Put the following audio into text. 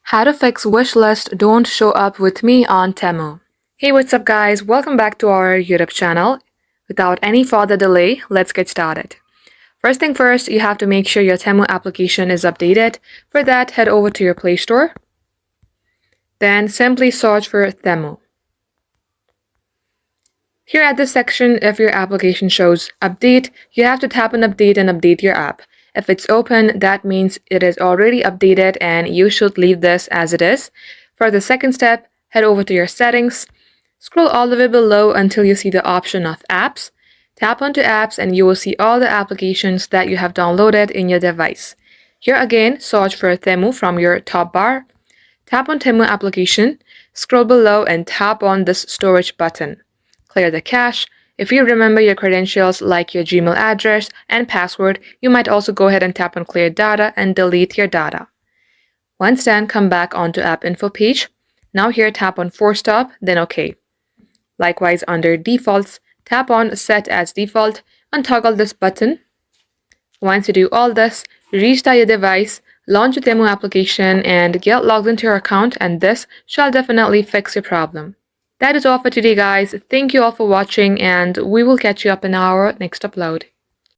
How to fix wishlist don't show up with me on Temu. Hey, what's up guys? Welcome back to our YouTube channel. Without any further delay, let's get started. First thing first, you have to make sure your Temu application is updated. For that, head over to your Play Store. Then simply search for Temu. Here at this section, if your application shows update, you have to tap on update and update your app. If it's open, that means it is already updated and you should leave this as it is. For the second step, head over to your settings. Scroll all the way below until you see the option of apps. Tap onto apps and you will see all the applications that you have downloaded in your device. Here again, search for Temu from your top bar. Tap on Temu application, scroll below and tap on this storage button. Clear the cache. If you remember your credentials like your Gmail address and password, you might also go ahead and tap on clear data and delete your data. Once done, come back onto app info page. Now here tap on force stop, then OK. Likewise under defaults, tap on set as default and toggle this button. Once you do all this, restart your device, launch your Temu application and get logged into your account, and this shall definitely fix your problem. That is all for today guys. Thank you all for watching and we will catch you up in our next upload.